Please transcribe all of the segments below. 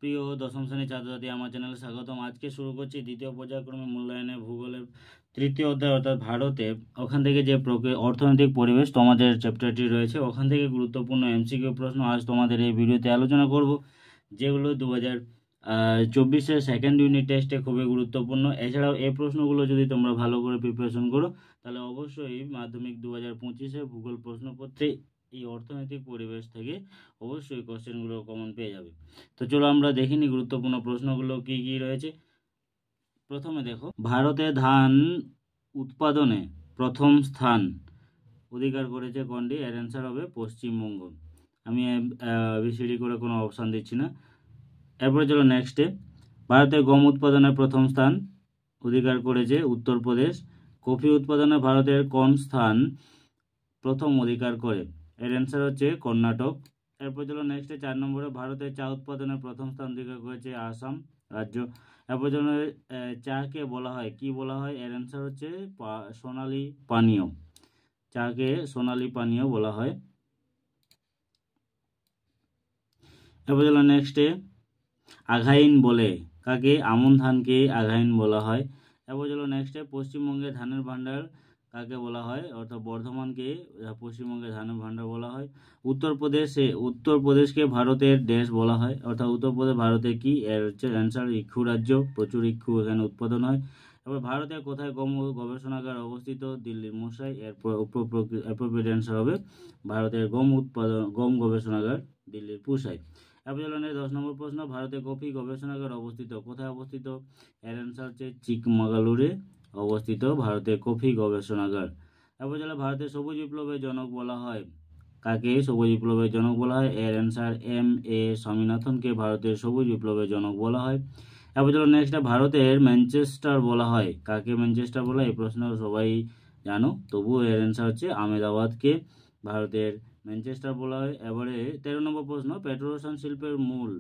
প্রিয় দশম শ্রেণীর ছাত্রছাত্রী, আমার চ্যানেলে স্বাগতম। আজকে শুরু করছি দ্বিতীয় পর্যায়ক্রমে মূল্যায়নে ভূগোলের তৃতীয় অধ্যায় অর্থাৎ ভারতে। ওখান থেকে যে অর্থনৈতিক পরিবেশ তোমাদের চ্যাপ্টারটি রয়েছে, ওখান থেকে গুরুত্বপূর্ণ এমসিকিউ প্রশ্ন আজ তোমাদের এই ভিডিওতে আলোচনা করব, যেগুলো 2024 সেকেন্ড ইউনিট টেস্টে খুবই গুরুত্বপূর্ণ। এছাড়াও এই প্রশ্নগুলো যদি তোমরা ভালো করে প্রিপারেশন করো, তাহলে অবশ্যই মাধ্যমিক 2025 ভূগোল প্রশ্নপত্রে এই অর্থনৈতিক পরিবেশ থেকে অবশ্যই কোশ্চেনগুলো কমন পেয়ে যাবে। তো চলো আমরা দেখিনি গুরুত্বপূর্ণ প্রশ্নগুলো কি কি রয়েছে। প্রথমে দেখো, ভারতে ধান উৎপাদনে প্রথম স্থান অধিকার করেছে কোনটি? এর অ্যান্সার হবে পশ্চিমবঙ্গ। আমি বিসিডি করে কোনো অপশান দিচ্ছি না। এরপরে চলো নেক্সটে, ভারতে গম উৎপাদনে প্রথম স্থান অধিকার করেছে উত্তরপ্রদেশ। কফি উৎপাদনে ভারতের কোন স্থান প্রথম অধিকার করে? এর অ্যান্সার হচ্ছে কর্ণাটক। এরপর চলো নেক্সটে 4 নম্বরে, ভারতের চা উৎপাদনে প্রথম স্থান অধিকার করেছে আসাম রাজ্য। এরপর চলো চাকে বলা হয় কি বলা হয়? এর অ্যান্সার হচ্ছে সোনালী পানীয়। চাকে সোনালী পানীয় বলা হয়। এরপর চলো নেক্সটে, আঘাইন বলে কাকে? আমন ধানকে আঘাইন বলা হয়। এরপর চলো নেক্সটে, পশ্চিমবঙ্গে ধানের ভান্ডার কাকে বলা হয়? অর্থাৎ বর্ধমানকে পশ্চিমবঙ্গে ধানের ভান্ডার বলা হয়। উত্তরপ্রদেশকে ভারতের দেশ বলা হয়, অর্থাৎ উত্তরপ্রদেশ ভারতে কি? এর হচ্ছে অ্যান্সার ইক্ষু রাজ্য, প্রচুর ইক্ষু এখানে উৎপাদন হয়। এবার ভারতের কোথায় গম গবেষণাগার অবস্থিত? দিল্লির মোসাই। এরপর অ্যাপ্রোপ্রিয়েট অ্যান্সার হবে ভারতের গম গবেষণাগার দিল্লির পুসাই। এরপর 10 নম্বর প্রশ্ন, ভারতে কফি গবেষণাগার অবস্থিত কোথায় অবস্থিত? এর অ্যান্সার হচ্ছে চিকমাগালুরে অবস্থিত ভারতের কফি গবেষণাগার। এরপর ভারতের সবুজ বিপ্লবের জনক বলা হয় কাকে? সবুজ বিপ্লবের জনক বলা হয়। এর অ্যান্সার M.A. স্বামীনাথনকে ভারতের সবুজ বিপ্লবের জনক বলা হয়। এরপর নেক্সট, ভারতের ম্যানচেস্টার বলা হয় কাকে? ম্যানচেস্টার বলা হয়, এই প্রশ্ন সবাই জানো, তবুও এর অ্যান্সার হচ্ছে আহমেদাবাদকে ভারতের ম্যানচেস্টার বলা হয়। এবারে 13 নম্বর প্রশ্ন, পেট্রোরসায়ন শিল্পের মূল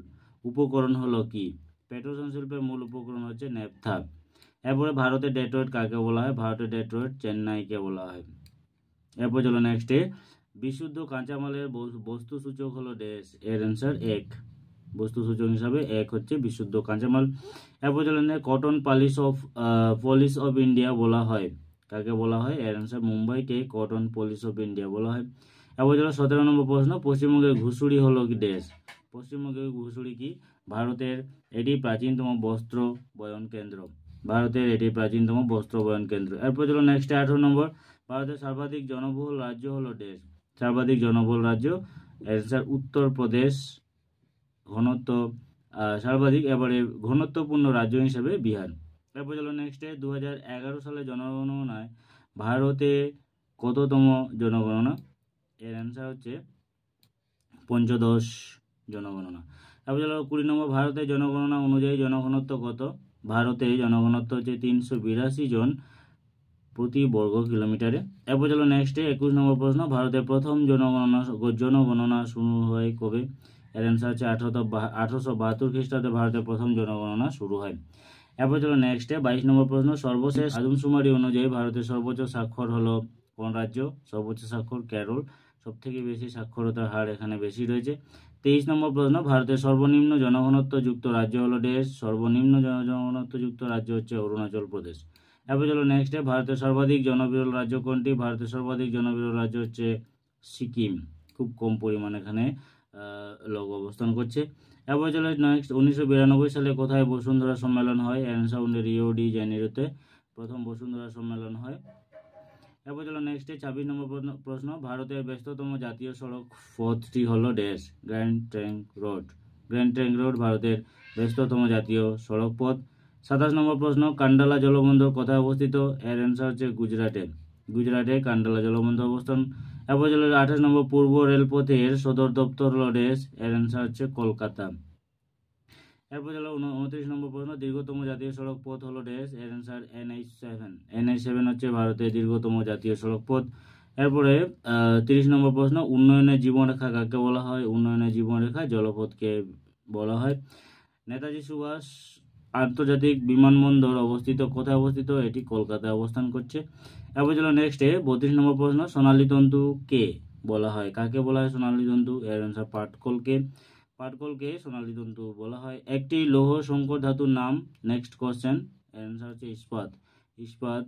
উপকরণ হলো কি? পেট্রোরসায়ন শিল্পের মূল উপকরণ হচ্ছে ন্যাপথা। এরপরে ভারতের ডেট্রয়েট কাকে বলা হয়? ভারতের ডেট্রয়েট চেন্নাইকে বলা হয়। এরপর চলো নেক্সটে, বিশুদ্ধ কাঁচামালের বস্তু সূচক হলো ড্যাশ। এর অ্যান্সার 1। বস্তু সূচক হিসাবে 1 হচ্ছে বিশুদ্ধ কাঁচামাল। এরপর চলো কটন পলিশ অফ ইন্ডিয়া বলা হয় কাকে বলা হয়? এর অ্যান্সার মুম্বাইকে কটন পলিশ অফ ইন্ডিয়া বলা হয়। এরপর চলো 17 নম্বর প্রশ্ন, পশ্চিমবঙ্গের ঘুষুড়ি হলো কি ড্যাশ? পশ্চিমবঙ্গের ঘুষুড়ি কি? ভারতের এটি প্রাচীনতম বস্ত্র বয়ন কেন্দ্র। ভারতের এটি প্রাচীনতম বস্ত্র বয়ন কেন্দ্র। এরপর চলো নেক্সট 18 নম্বর, ভারতের সর্বাধিক জনবহুল রাজ্য হলো ড্যাশ। সর্বাধিক জনবহুল রাজ্য অ্যান্সার উত্তরপ্রদেশ। ঘনত্ব সর্বাধিক, এবারে ঘনত্বপূর্ণ রাজ্য হিসেবে বিহার। এরপর চলো নেক্সটে, 2011 সালে জনগণনায় ভারতে কততম জনগণনা? এর অ্যান্সার হচ্ছে 15 জনগণনা। এরপর চলো 20 নম্বর, ভারতের জনগণনা অনুযায়ী জনঘনত্ব কত? ভারতে জনঘনত্ব হচ্ছে 382 জন প্রতি বর্গ কিলোমিটারে। এরপর চলো নেক্সটে 21 নম্বর প্রশ্ন, ভারতের প্রথম জনগণনা শুরু হয় কবে? এর অ্যান্সার হচ্ছে 1872 খ্রিস্টাব্দে ভারতের প্রথম জনগণনা শুরু হয়। এরপর চলো নেক্সটে 22 নম্বর প্রশ্ন, সর্বশেষ আদমশুমারি অনুযায়ী ভারতের সর্বোচ্চ স্বাক্ষর হলো কোন রাজ্য? সর্বোচ্চ স্বাক্ষর কেরল। সব থেকে বেশি সাক্ষরতার হার এখানে বেশি রয়েছে। 23 নম্বর প্রশ্ন, ভারতের সর্বনিম্ন জনঘনত্ব যুক্ত রাজ্য হলো ড্যাশ। সর্বনিম্ন জনঘনত্ব যুক্ত রাজ্য হচ্ছে অরুণাচল প্রদেশ। এরপর চলো নেক্সটে, ভারতের সর্বাধিক জনবিরল রাজ্য কোনটি? ভারতের সর্বাধিক জনবিরল রাজ্য হচ্ছে সিকিম। খুব কম পরিমাণ এখানে লোক অবস্থান করছে। এরপর চলো নেক্সট, 1992 সালে কোথায় বসুন্ধরা সম্মেলন হয়? অ্যান্সার রিও ডি জেনেরোতে প্রথম বসুন্ধরা সম্মেলন হয়। এরপর চলো নেক্সটে 26 নম্বর প্রশ্ন, ভারতের ব্যস্ততম জাতীয় সড়ক পথটি হলো dash. Grand trunk road. Grand trunk road ভারতের ব্যস্ততম জাতীয় সড়ক পথ। 27 নম্বর প্রশ্ন, কান্ডালা জলবন্দর কোথায় অবস্থিত? এর অ্যান্সার হচ্ছে গুজরাটে। গুজরাটে কান্ডালা জলবন্দর অবস্থান। এরপর চলো 28 নম্বর, পূর্ব রেলপথের সদর দপ্তর হলো ড্যাশ। এর অ্যান্সার হচ্ছে কলকাতা। এরপর চলো 29 নম্বর প্রশ্ন, দীর্ঘতম জাতীয় সড়ক পথ হলো ড্যাশ। এর অ্যান্সার NH7। NH7 হচ্ছে ভারতের দীর্ঘতম জাতীয় সড়ক পথ। এরপরে 30 নম্বর প্রশ্ন, উন্নয়নের জীবনরেখা কাকে বলা হয়? উন্নয়নের জীবনরেখা জলপথকে বলা হয়। নেতাজি সুভাষ আন্তর্জাতিক বিমানবন্দর অবস্থিত কোথায় অবস্থিত? এটি কলকাতায় অবস্থান করছে। এরপর চলো নেক্সটে 32 নম্বর প্রশ্ন, সোনালী তন্তু কে বলা হয়? কাকে বলা হয় সোনালী তন্তু? এর অ্যান্সার পাটকলকে। পাটকলকে সোনালী তন্তু বলা হয়। একটি লৌহ সংকর ধাতুর নাম। নেক্সট কোশ্চেন, অ্যান্সার হচ্ছে ইস্পাত। ইস্পাত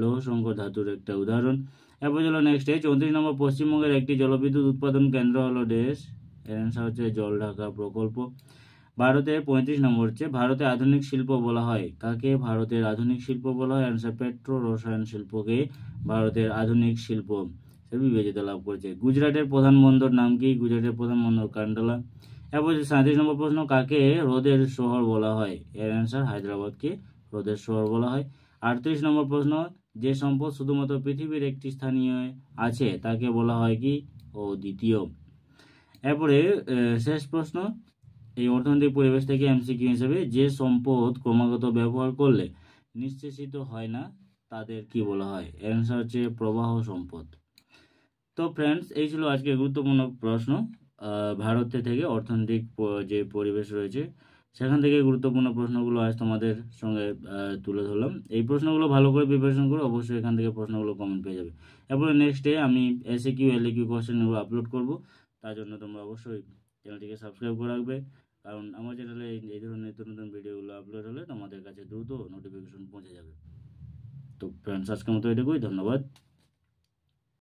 লৌহ সংকর ধাতুর একটা উদাহরণ। এরপর চলো নেক্সটে 34 নম্বর, পশ্চিমবঙ্গের একটি জলবিদ্যুৎ উৎপাদন কেন্দ্র হলো দেশ। এর অ্যান্সার হচ্ছে জলঢাকা প্রকল্প। ভারতের 35 নম্বর হচ্ছে, ভারতে আধুনিক শিল্প বলা হয় কাকে? ভারতের আধুনিক শিল্প বলা হয় অ্যান্সার পেট্রো রসায়ন শিল্পকে ভারতের আধুনিক শিল্প হিসেবে বিবেচিত লাভ করেছে। গুজরাটের প্রধান বন্দর নাম কি? গুজরাটের প্রধান বন্দর কান্ডালা। এরপর 37 নম্বর প্রশ্ন, কাকে হ্রদের শহর বলা হয়? এর অ্যান্সার হায়দ্রাবাদকে হ্রদের শহর বলা হয়। 38 নম্বর প্রশ্ন, যে সম্পদ শুধুমাত্র পৃথিবীর একটি স্থানীয় আছে তাকে বলা হয় কি? ও দ্বিতীয়। এরপরে শেষ প্রশ্ন এই অর্থনৈতিক পরিবেশ থেকে এমসিকিউ হিসেবে, যে সম্পদ ক্রমাগত ব্যবহার করলে নিঃশেষিত হয় না তাদের কি বলা হয়? অ্যান্সার হচ্ছে প্রবাহ সম্পদ। তো ফ্রেন্ডস, এই ছিল আজকে গুরুত্বপূর্ণ প্রশ্ন। ভারত থেকে অর্থনৈতিক যে পরিবেশ রয়েছে সেখান থেকে গুরুত্বপূর্ণ প্রশ্নগুলো আজ তোমাদের সঙ্গে তুলে ধরলাম। এই প্রশ্নগুলো ভালো করে প্রিপারেশন করে অবশ্যই এখান থেকে প্রশ্নগুলো কমেন্ট পেয়ে যাবে। এরপরে নেক্সট ডে আমি এসএকিউ এলএকিউ কোশ্চেনগুলো আপলোড করব। তার জন্য তোমরা অবশ্যই চ্যানেলটিকে সাবস্ক্রাইব করে রাখবে, কারণ আমার চ্যানেলে এই ধরনের নিত্য নতুন ভিডিওগুলো আপলোড হলে তোমাদের কাছে দ্রুত নোটিফিকেশন পৌঁছে যাবে। তো ফ্রেন্ডস, আজকের মতো এটুকুই। ধন্যবাদ।